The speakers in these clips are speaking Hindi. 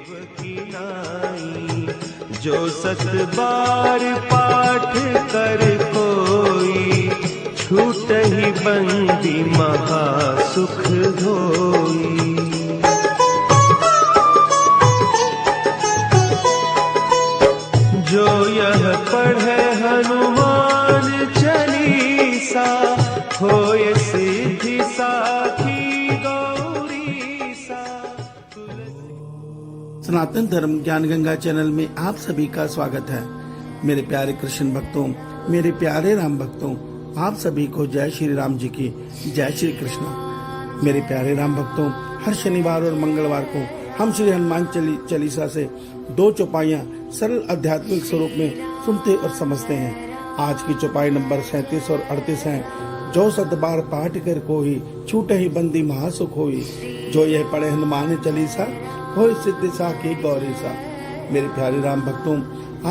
की नाई, जो 7 बार पाठ कर कोई, छूट ही बंदी महासुख होई। जो यह पढ़े हनुमान चालीसा, होय सिद्धि साखी गौरी सा। सनातन धर्म ज्ञान गंगा चैनल में आप सभी का स्वागत है। मेरे प्यारे कृष्ण भक्तों, मेरे प्यारे राम भक्तों, आप सभी को जय श्री राम जी की जय श्री कृष्ण। मेरे प्यारे राम भक्तों, हर शनिवार और मंगलवार को हम श्री हनुमान चालीसा से 2 चौपाइयाँ सरल आध्यात्मिक स्वरूप में सुनते और समझते हैं। आज की चौपाई नंबर 37 और 38 है। जो 7 बार पाठ कर कोई, छूट ही बंदी महासुख होई, जो यह पढ़े हनुमान चालीसा, होय सिद्धि साखी गौरी सा। मेरे प्यारे राम भक्तों,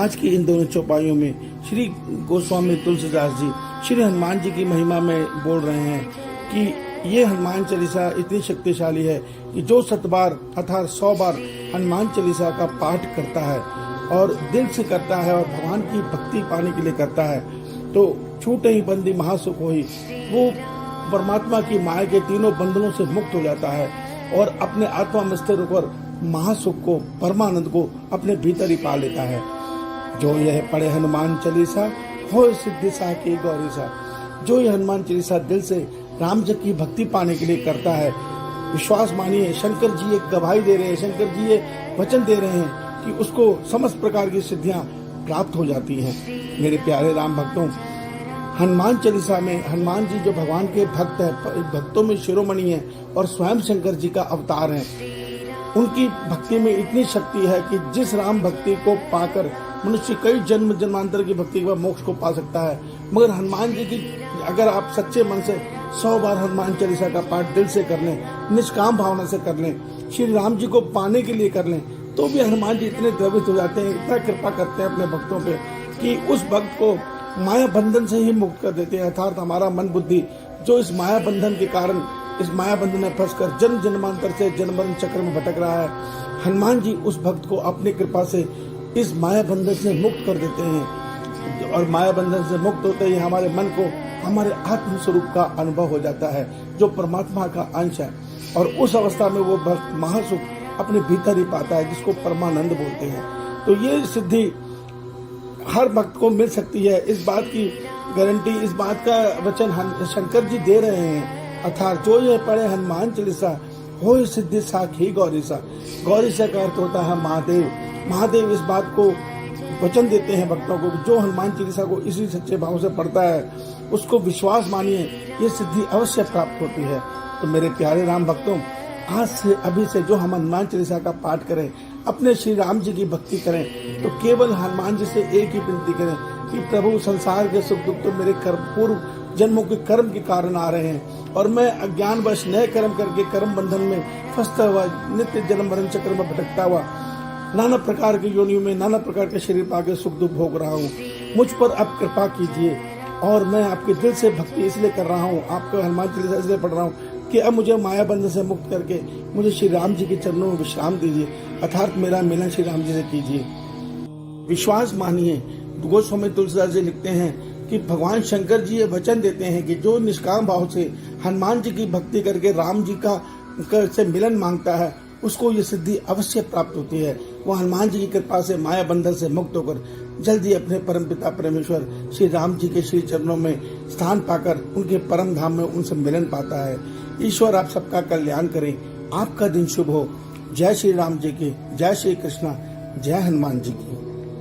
आज की इन दोनों चौपाइयों में श्री गोस्वामी तुलसीदास जी श्री हनुमान जी की महिमा में बोल रहे हैं कि ये हनुमान चालीसा इतनी शक्तिशाली है कि जो 7 बार अर्थात 100 बार हनुमान चालीसा का पाठ करता है और दिल से करता है और भगवान की भक्ति पाने के लिए करता है, तो छूट ही बंदी महासुख होई, वो परमात्मा की माया के तीनों बंधनों से मुक्त हो जाता है और अपने आत्मा में स्थिर होकर महासुख को, परमानंद को अपने भीतर ही पा लेता है। जो यह पढ़े हनुमान चालीसा, होय सिद्धि साखी गौरी सा। जो यह हनुमान चालीसा दिल से राम जी की भक्ति पाने के लिए करता है, विश्वास मानिए, शंकर जी एक गवाही दे रहे हैं, शंकर जी ये वचन दे रहे हैं कि उसको समस्त प्रकार की सिद्धियां प्राप्त हो जाती हैं। मेरे प्यारे राम भक्तों, हनुमान चालीसा में हनुमान जी जो भगवान के भक्त है, भक्तों में शिरोमणि है और स्वयं शंकर जी का अवतार है। उनकी भक्ति में इतनी शक्ति है कि जिस राम भक्ति को पाकर मनुष्य कई जन्म जन्मांतर की भक्ति के बाद मोक्ष को पा सकता है, मगर हनुमान जी की अगर आप सच्चे मन से 100 बार हनुमान चालीसा का पाठ दिल से कर लें, निष्काम भावना से कर लें, श्री राम जी को पाने के लिए कर लें, तो भी हनुमान जी इतने द्रवित हो जाते हैं, इतना कृपा करते हैं अपने भक्तों पे कि उस भक्त को माया बंधन से ही मुक्त कर देते हैं। अर्थात हमारा मन बुद्धि जो इस माया बंधन के कारण इस माया बंधन में फंसकर जन्म जन्मांतर से जन्म मरण चक्र में भटक रहा है, हनुमान जी उस भक्त को अपनी कृपा से इस माया बंधन से मुक्त कर देते हैं और माया बंधन से मुक्त होते ही हमारे मन को हमारे आत्म स्वरूप का अनुभव हो जाता है, जो परमात्मा का अंश है, और उस अवस्था में वो भक्त महासुख अपने भीतर ही पाता है, जिसको परमानंद बोलते हैं। तो ये सिद्धि हर भक्त को मिल सकती है। इस बात की गारंटी, इस बात का वचन शंकर जी दे रहे हैं। अर्थात जो ये पढ़े हनुमान चालीसा, होय सिद्धि साखी गौरी सा। गौरी सा का अर्थ होता है महादेव। महादेव इस बात को वचन देते हैं भक्तों को, जो हनुमान चालीसा को इसी सच्चे भाव से पढ़ता है, उसको विश्वास मानिए, ये सिद्धि अवश्य प्राप्त होती है। तो मेरे प्यारे राम भक्तों, आज से अभी से जो हम हनुमान चालीसा का पाठ करें, अपने श्री राम जी की भक्ति करें, तो केवल हनुमान जी से एक ही विनती करें कि प्रभु, संसार के सुख दुख तो मेरे पूर्व जन्मों के कर्म के कारण आ रहे हैं और मैं अज्ञानवश नए कर्म करके कर्म बंधन में फंसता हुआ, नित्य जन्म मरण चक्र में भटकता हुआ, नाना प्रकार की योनियों में नाना प्रकार के शरीर पाके सुख दुख भोग रहा हूँ। मुझ पर आप कृपा कीजिए और मैं आपके दिल से भक्ति इसलिए कर रहा हूँ, आपको हनुमान चालीसा इसलिए पढ़ रहा हूँ कि अब मुझे माया बंधन से मुक्त करके मुझे श्री राम जी के चरणों में विश्राम दीजिए, अर्थात मेरा मिलन श्री राम जी से कीजिए। विश्वास मानिए, गोस्वामी तुलसीदास जी लिखते हैं कि भगवान शंकर जी ये वचन देते हैं कि जो निष्काम भाव से हनुमान जी की भक्ति करके राम जी का से मिलन मांगता है, उसको ये सिद्धि अवश्य प्राप्त होती है। वो हनुमान जी की कृपा से माया बंधन से मुक्त होकर जल्दी अपने परम पिता परमेश्वर श्री राम जी के श्री चरणों में स्थान पाकर उनके परम धाम में उनसे मिलन पाता है। ईश्वर आप सबका कल्याण करें, आपका दिन शुभ हो। जय श्री राम जी की, जय श्री कृष्णा, जय हनुमान जी की।